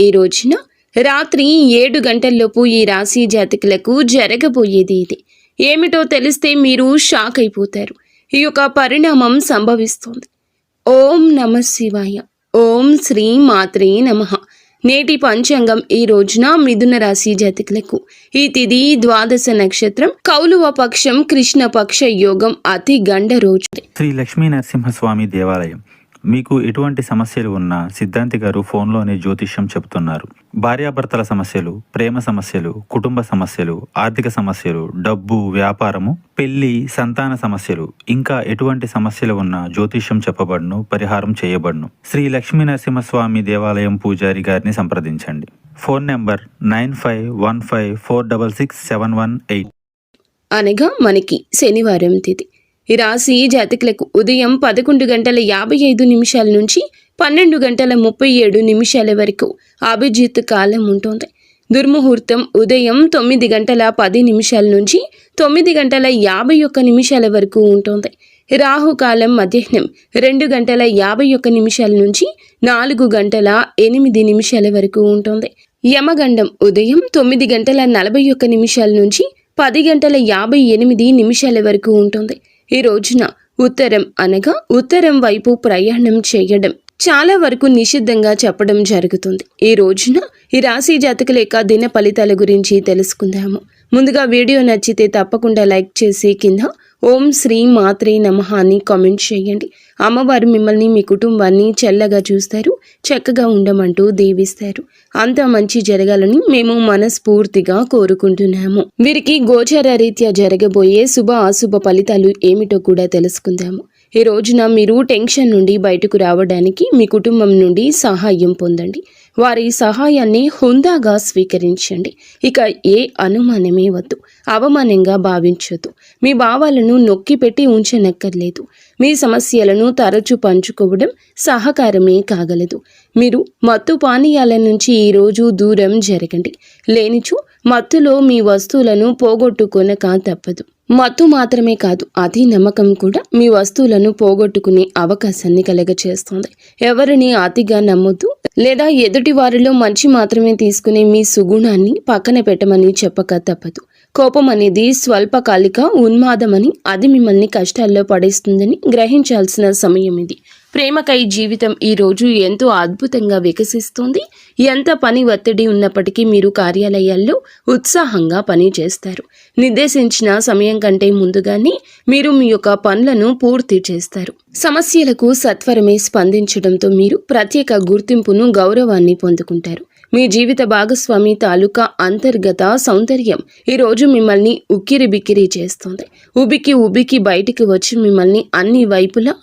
ఈ రోజున రాత్రి 7 గంటల్లోపు ఈ రాశి జాతకులకు జరగబోయేది ఇది. ఏమిటో తెలిస్తే మీరు షాక్ అయిపోతారు. ఈ యొక్క పరిణామం సంభవిస్తోంది. ఓం నమః శివాయ. ఓం శ్రీ మాత్రే నమః. నేటి పంచాంగం ఈ రోజున మిథున రాశి జాతకులకు ఈ తిథి ద్వాదశ నక్షత్రం కౌలువ పక్షం కృష్ణ పక్ష యోగం అతి గండ రోజు. శ్రీ లక్ష్మీ నరసింహస్వామి దేవాలయం. మీకు ఎటువంటి సమస్యలు ఉన్నా సిద్ధాంతి గారు ఫోన్లోనే జ్యోతిష్యం చెబుతున్నారు. భార్యాభర్తల సమస్యలు, ప్రేమ సమస్యలు, కుటుంబ సమస్యలు, ఆర్థిక సమస్యలు, డబ్బు, వ్యాపారము, పెళ్లి, సంతాన సమస్యలు, ఇంకా ఎటువంటి సమస్యలు ఉన్నా జ్యోతిష్యం చెప్పబడును, పరిహారం చేయబడును. శ్రీ లక్ష్మీ నరసింహస్వామి దేవాలయం పూజారి గారిని సంప్రదించండి. Phone number 9515466718. అనగా మనకి శనివారం తిథి. ఈ రాశి జాతకులకు ఉదయం 11:55 నుంచి 12:37 వరకు అభిజిత్ కాలం ఉంటుంది. దుర్ముహూర్తం ఉదయం 9:10 నుంచి 9:51 వరకు ఉంటుంది. రాహుకాలం మధ్యాహ్నం 2:51 నుంచి 4:08 వరకు ఉంటుంది. యమగండం ఉదయం 9:41 నుంచి 10:58 వరకు ఉంటుంది. ఈ రోజున ఉత్తరం అనగా ఉత్తరం వైపు ప్రయాణం చేయడం చాలా వరకు నిషిద్ధంగా చెప్పడం జరుగుతుంది. ఈ రోజున ఈ రాశి జాతకుల యొక్క దిన ఫలితాల గురించి తెలుసుకుందాము. ముందుగా వీడియో నచ్చితే తప్పకుండా లైక్ చేసి కింద ఓం శ్రీ మాత్రే నమః అని కామెంట్ చేయండి. అమ్మవారు మిమ్మల్ని, మీ కుటుంబాన్ని చల్లగా చూస్తారు, చక్కగా ఉండమంటూ దీవిస్తారు. అంతా మంచి జరగాలని మేము మనస్ఫూర్తిగా కోరుకుంటున్నాము. వీరికి గోచర రీత్యా జరగబోయే శుభ అశుభ ఫలితాలు ఏమిటో కూడా తెలుసుకుందాము. ఈ రోజున మీరు టెన్షన్ నుండి బయటకు రావడానికి మీ కుటుంబం నుండి సహాయం పొందండి. వారి సహాయాన్ని హుందాగా స్వీకరించండి. ఇక ఏ అనుమానమే వద్దు, అవమానంగా భావించొద్దు. మీ భావాలను నొక్కిపెట్టి ఉంచనక్కర్లేదు. మీ సమస్యలను తరచూ పంచుకోవడం సహకారమే కాగలదు. మీరు మత్తు పానీయాల నుంచి ఈరోజు దూరం జరగండి. లేనిచో మత్తులో మీ వస్తువులను పోగొట్టుకొనక తప్పదు. మత్తు మాత్రమే కాదు, అతి నమ్మకం కూడా మీ వస్తువులను పోగొట్టుకునే అవకాశాన్ని కలగచేస్తుంది. ఎవరిని అతిగా నమ్మొద్దు, లేదా ఎదుటి వారిలో మంచి మాత్రమే తీసుకునే మీ సుగుణాన్ని పక్కన పెట్టమని చెప్పక తప్పదు. కోపం అనేది స్వల్పకాలిక ఉన్మాదమని, అది మిమ్మల్ని కష్టాల్లో పడేస్తుందని గ్రహించాల్సిన సమయం ఇది. ప్రేమకై జీవితం ఈ రోజు ఎంతో అద్భుతంగా వికసిస్తుంది. ఎంత పని ఒత్తిడి ఉన్నప్పటికీ మీరు కార్యాలయాల్లో ఉత్సాహంగా పని చేస్తారు. నిర్దేశించిన సమయం కంటే ముందుగానే మీరు మీ యొక్క పనులను పూర్తి చేస్తారు. సమస్యలకు సత్వరమే స్పందించడంతో మీరు ప్రత్యేక గుర్తింపును, గౌరవాన్ని పొందుకుంటారు. మీ జీవిత భాగస్వామి తాలూకా అంతర్గత సౌందర్యం ఈరోజు మిమ్మల్ని ఉక్కిరిబిక్కిరి చేస్తుంది. ఉబికి బయటికి వచ్చి మిమ్మల్ని అన్ని వైపులా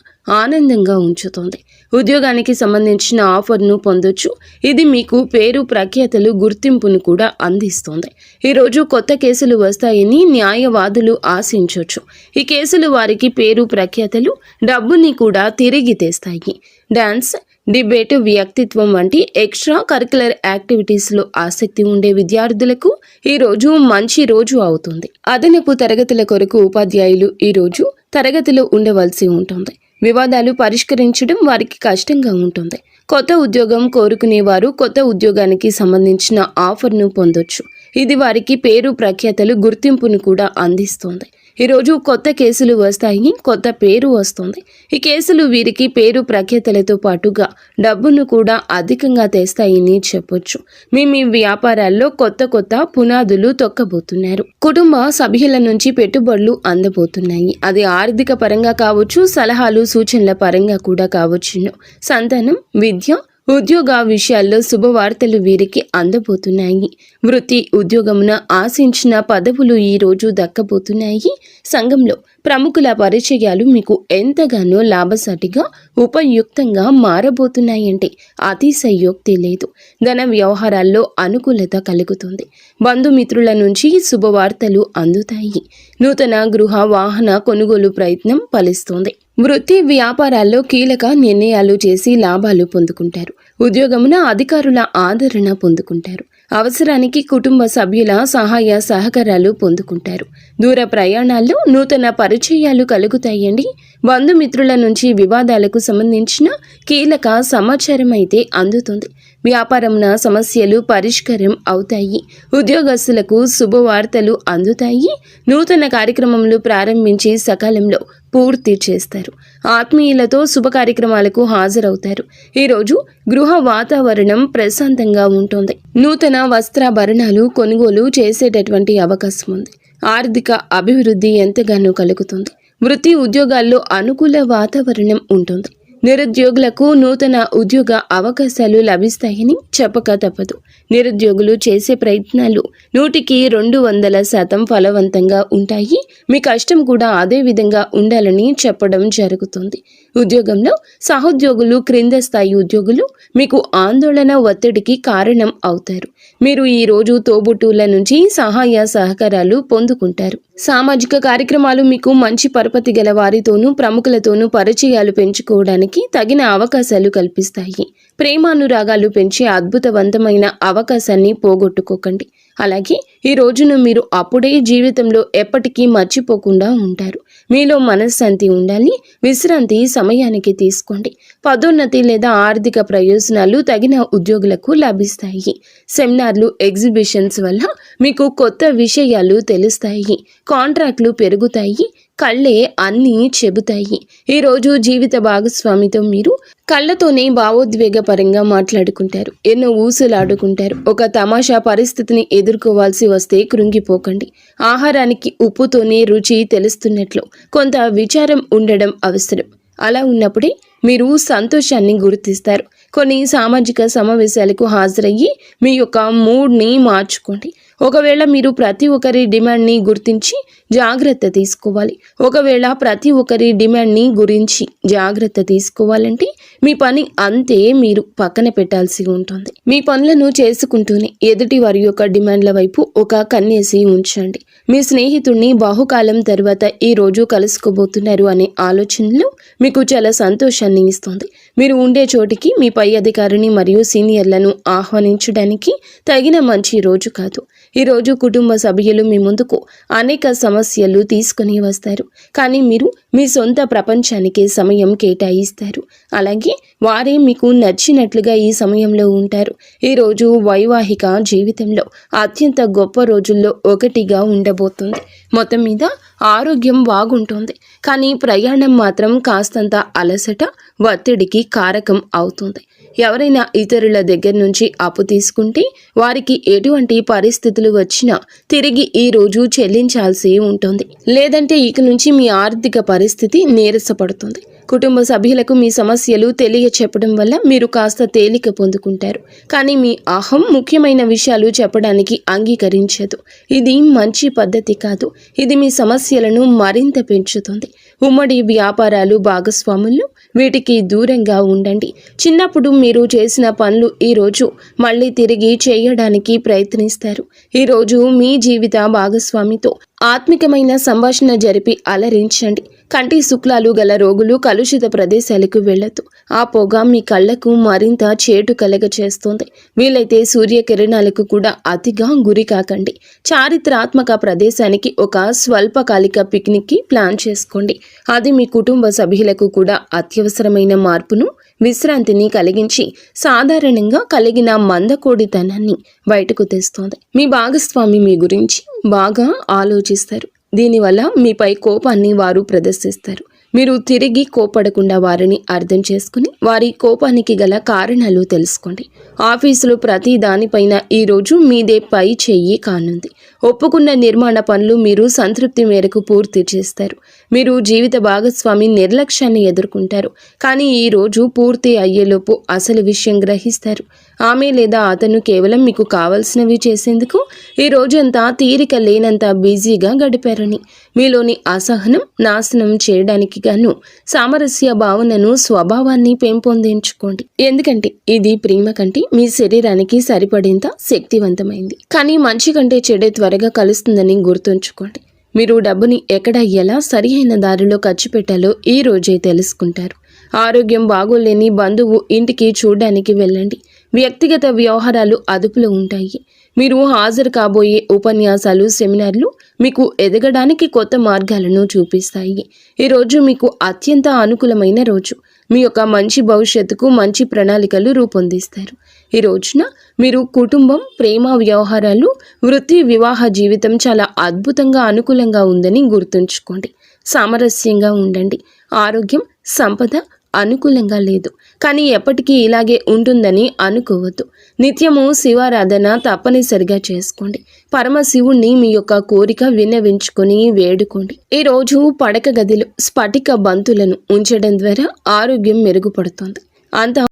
ఆనందంగా ఉంచుతుంది. ఉద్యోగానికి సంబంధించిన ఆఫర్ను పొందొచ్చు. ఇది మీకు పేరు, ప్రఖ్యాతలు, గుర్తింపును కూడా అందిస్తుంది. ఈరోజు కొత్త కేసులు వస్తాయని న్యాయవాదులు ఆశించవచ్చు. ఈ కేసులు వారికి పేరు, ప్రఖ్యాతలు, డబ్బుని కూడా తిరిగి తెస్తాయి. డాన్స్, డిబేట్, వ్యక్తిత్వం వంటి ఎక్స్ట్రా కరిక్యులర్ యాక్టివిటీస్లో ఆసక్తి ఉండే విద్యార్థులకు ఈరోజు మంచి రోజు అవుతుంది. అదనపు తరగతుల కొరకు ఉపాధ్యాయులు ఈరోజు తరగతిలో ఉండవలసి ఉంటుంది. వివాదాలు పరిష్కరించడం వారికి కష్టంగా ఉంటుంది. కొత్త ఉద్యోగం కోరుకునేవారు కొత్త ఉద్యోగానికి సంబంధించిన ఆఫర్ను పొందొచ్చు. ఇది వారికి పేరు, ప్రఖ్యాతలు, గుర్తింపును కూడా అందిస్తుంది. ఈరోజు కొత్త కేసులు వస్తాయి, కొత్త పేరు వస్తుంది. ఈ కేసులు వీరికి పేరు, ప్రఖ్యాతలతో పాటుగా డబ్బును కూడా అధికంగా తెస్తాయని చెప్పొచ్చు. మీ వ్యాపారాల్లో కొత్త పునాదులు తొక్కబోతున్నారు. కుటుంబ సభ్యుల నుంచి పెట్టుబడులు అందబోతున్నాయి. అది ఆర్థిక పరంగా కావచ్చు, సలహాలు, సూచనల పరంగా కూడా కావచ్చును. సంతానం, విద్య, ఉద్యోగ విషయాల్లో శుభవార్తలు వీరికి అందబోతున్నాయి. వృత్తి, ఉద్యోగమున ఆశించిన పదవులు ఈ రోజు దక్కబోతున్నాయి. సంఘంలో ప్రముఖుల పరిచయాలు మీకు ఎంతగానో లాభసాటిగా, ఉపయుక్తంగా మారబోతున్నాయంటే అతిశయోక్తి లేదు. ధన వ్యవహారాల్లో అనుకూలత కలుగుతుంది. బంధుమిత్రుల నుంచి శుభవార్తలు అందుతాయి. నూతన గృహ, వాహన కొనుగోలు ప్రయత్నం ఫలిస్తుంది. వృత్తి, వ్యాపారాల్లో కీలక నిర్ణయాలు చేసి లాభాలు పొందుకుంటారు. ఉద్యోగమున అధికారుల ఆదరణ పొందుకుంటారు. అవసరానికి కుటుంబ సభ్యుల సహాయ సహకారాలు పొందుకుంటారు. దూర ప్రయాణాల్లో నూతన పరిచయాలు కలుగుతాయండి. బంధుమిత్రుల నుంచి వివాదాలకు సంబంధించిన కీలక సమాచారం అయితే అందుతుంది. వ్యాపారంన సమస్యలు పరిష్కారం అవుతాయి. ఉద్యోగస్తులకు శుభవార్తలు అందుతాయి. నూతన కార్యక్రమములు ప్రారంభించి సకాలంలో పూర్తి చేస్తారు. ఆత్మీయులతో శుభ కార్యక్రమాలకు హాజరవుతారు. ఈరోజు గృహ వాతావరణం ప్రశాంతంగా ఉంటుంది. నూతన వస్త్రాభరణాలు కొనుగోలు చేసేటటువంటి అవకాశం ఉంది. ఆర్థిక అభివృద్ధి ఎంతగానో కలుగుతుంది. వృత్తి ఉద్యోగాల్లో అనుకూల వాతావరణం ఉంటుంది. నిరుద్యోగులకు నూతన ఉద్యోగ అవకాశాలు లభిస్తాయని చెప్పక తప్పదు. నిరుద్యోగులు చేసే ప్రయత్నాలు 100% ఫలవంతంగా ఉంటాయి. మీ కష్టం కూడా అదే విధంగా ఉండాలని చెప్పడం జరుగుతుంది. ఉద్యోగంలో సహోద్యోగులు, క్రింద స్థాయి ఉద్యోగులు మీకు ఆందోళన, ఒత్తిడికి కారణం అవుతారు. మీరు ఈ రోజు తోబుట్టువుల నుంచి సహాయ సహకారాలు పొందుకుంటారు. సామాజిక కార్యక్రమాలు మీకు మంచి పరపతి గల వారితోనూ ప్రముఖులతోనూ పరిచయాలు పెంచుకోవడానికి తగిన అవకాశాలు కల్పిస్తాయి. ప్రేమానురాగాలు పెంచే అద్భుతవంతమైన అవకాశాన్ని పోగొట్టుకోకండి. అలాగే ఈ రోజును మీరు అప్పుడే జీవితంలో ఎప్పటికీ మర్చిపోకుండా ఉంటారు. మీలో మనశ్శాంతి ఉండాలి. విశ్రాంతి సమయానికి తీసుకోండి. పదోన్నతి లేదా ఆర్థిక ప్రయోజనాలు తగిన ఉద్యోగులకు లభిస్తాయి. సెమినార్లు, ఎగ్జిబిషన్స్ వల్ల మీకు కొత్త విషయాలు తెలుస్తాయి. కాంట్రాక్ట్లు పెరుగుతాయి. కళ్ళే అన్నీ చెబుతాయి. ఈరోజు జీవిత భాగస్వామితో మీరు కళ్ళతోనే భావోద్వేగపరంగా మాట్లాడుకుంటారు. ఎన్నో ఊసులాడుకుంటారు. ఒక తమాషా పరిస్థితిని ఎదుర్కోవాల్సి వస్తే కృంగిపోకండి. ఆహారానికి ఉప్పుతోనే రుచి తెలుస్తున్నట్లు కొంత విచారం ఉండడం అవసరం. అలా ఉన్నప్పుడే మీరు సంతోషాన్ని గుర్తిస్తారు. కొన్ని సామాజిక సమావేశాలకు హాజరయ్యి మీ యొక్క మూడ్ని మార్చుకోండి. ఒకవేళ మీరు ప్రతి ఒక్కరి డిమాండ్ని గుర్తించి జాగ్రత్త తీసుకోవాలి. ఒకవేళ ప్రతి ఒక్కరి డిమాండ్ని గురించి జాగ్రత్త తీసుకోవాలంటే మీ పని అంతే మీరు పక్కన పెట్టాల్సి ఉంటుంది. మీ పనులను చేసుకుంటూనే ఎదుటి వారి యొక్క డిమాండ్ల వైపు ఒక కన్నేసి ఉంచండి. మీ స్నేహితుడిని బహుకాలం తర్వాత ఈ రోజు కలుసుకోబోతున్నారు అనే ఆలోచనలో మీకు చాలా సంతోషాన్ని ఇస్తుంది. మీరు ఉండే చోటికి మీ పై అధికారిని మరియు సీనియర్లను ఆహ్వానించడానికి తగిన మంచి రోజు కాదు. ఈరోజు కుటుంబ సభ్యులు మీ ముందుకు అనేక సమస్యలు తీసుకుని వస్తారు. కానీ మీరు మీ సొంత ప్రపంచానికి సమయం కేటాయిస్తారు. అలాగే వారే మీకు నచ్చినట్లుగా ఈ సమయంలో ఉంటారు. ఈరోజు వైవాహిక జీవితంలో అత్యంత గొప్ప రోజుల్లో ఒకటిగా ఉండబోతుంది. మొత్తం మీద ఆరోగ్యం బాగుంటుంది. కానీ ప్రయాణం మాత్రం కాస్తంత అలసట, ఒత్తిడికి కారకం అవుతుంది. ఎవరైనా ఇతరుల దగ్గర నుంచి అప్పు తీసుకుంటే వారికి ఎటువంటి పరిస్థితులు వచ్చినా తిరిగి ఈ రోజు చెల్లించాల్సి ఉంటుంది. లేదంటే ఇక నుంచి మీ ఆర్థిక పరిస్థితి నీరసపడుతుంది. కుటుంబ సభ్యులకు మీ సమస్యలు తెలియచెప్పడం వల్ల మీరు కాస్త తేలిక పొందుకుంటారు. కానీ మీ అహం ముఖ్యమైన విషయాలు చెప్పడానికి అంగీకరించదు. ఇది మంచి పద్ధతి కాదు. ఇది మీ సమస్యలను మరింత పెంచుతుంది. ఉమ్మడి వ్యాపారాలు, భాగస్వాములు వీటికి దూరంగా ఉండండి. చిన్నప్పుడు మీరు చేసిన పనులు ఈరోజు మళ్ళీ తిరిగి చేయడానికి ప్రయత్నిస్తారు. ఈరోజు మీ జీవిత భాగస్వామితో ఆత్మికమైన సంభాషణ జరిపి అలరించండి. కంటి శుక్లాలు గల రోగులు కలుషిత ప్రదేశాలకు వెళ్ళొద్దు. ఆ పొగ మీ కళ్ళకు మరింత చేటు కలగ చేస్తుంది. వీలైతే సూర్యకిరణాలకు కూడా అతిగా గురి కాకండి. చారిత్రాత్మక ప్రదేశానికి ఒక స్వల్పకాలిక పిక్నిక్కి ప్లాన్ చేసుకోండి. అది మీ కుటుంబ సభ్యులకు కూడా అత్యవసరమైన మార్పును, విశ్రాంతిని కలిగించి సాధారణంగా కలిగిన మందకోడితనాన్ని బయటకు తెస్తోంది. మీ భాగస్వామి మీ గురించి బాగా ఆలోచిస్తారు. దీనివల్ల మీపై కోపాన్ని వారు ప్రదర్శిస్తారు. మీరు తిరిగి కోపడకుండా వారిని అర్థం చేసుకుని వారి కోపానికి గల కారణాలు తెలుసుకోండి. ఆఫీసులో ప్రతి దానిపైన ఈరోజు మీదే పై చెయ్యి కానుంది. ఒప్పుకున్న నిర్మాణ పనులు మీరు సంతృప్తి మేరకు పూర్తి చేస్తారు. మీరు జీవిత భాగస్వామి నిర్లక్ష్యాన్ని ఎదుర్కొంటారు. కానీ ఈ రోజు పూర్తి అయ్యేలోపు అసలు విషయం గ్రహిస్తారు. ఆమె లేదా అతను కేవలం మీకు కావలసినవి చేసేందుకు ఈ రోజంతా తీరిక లేనంత బిజీగా గడిపారని, మీలోని అసహనం నాశనం చేయడానికి గాను సామరస్య భావనను, స్వభావాన్ని పెంపొందించుకోండి. ఎందుకంటే ఇది ప్రేమ కంటే మీ శరీరానికి సరిపడేంత శక్తివంతమైంది. కానీ మంచి కంటే చెడే త్వరగా కలుస్తుందని గుర్తుంచుకోండి. మీరు డబ్బుని ఎక్కడ ఎలా సరియైన దారిలో ఖర్చు పెట్టాలో ఈ రోజే తెలుసుకుంటారు. ఆరోగ్యం బాగోలేని బంధువు ఇంటికి చూడడానికి వెళ్ళండి. వ్యక్తిగత వ్యవహారాలు అదుపులో ఉంటాయి. మీరు హాజరు కాబోయే ఉపన్యాసాలు, సెమినార్లు మీకు ఎదగడానికి కొత్త మార్గాలను చూపిస్తాయి. ఈరోజు మీకు అత్యంత అనుకూలమైన రోజు. మీ యొక్క మంచి భవిష్యత్తుకు మంచి ప్రణాళికలు రూపొందిస్తారు. ఈ రోజున మీరు కుటుంబం, ప్రేమ వ్యవహారాలు, వృత్తి, వివాహ జీవితం చాలా అద్భుతంగా అనుకూలంగా ఉందని గుర్తుంచుకోండి. సామరస్యంగా ఉండండి. ఆరోగ్యం, సంపద అనుకూలంగా లేదు, కానీ ఎప్పటికీ ఇలాగే ఉంటుందని అనుకోవద్దు. నిత్యము శివారాధన తప్పనిసరిగా చేసుకోండి. పరమశివుణ్ణి మీ యొక్క కోరిక విన్నవించుకొని వేడుకోండి. ఈ రోజు పడక గదిలో స్ఫటిక బంతులను ఉంచడం ద్వారా ఆరోగ్యం మెరుగుపడుతుంది. అంత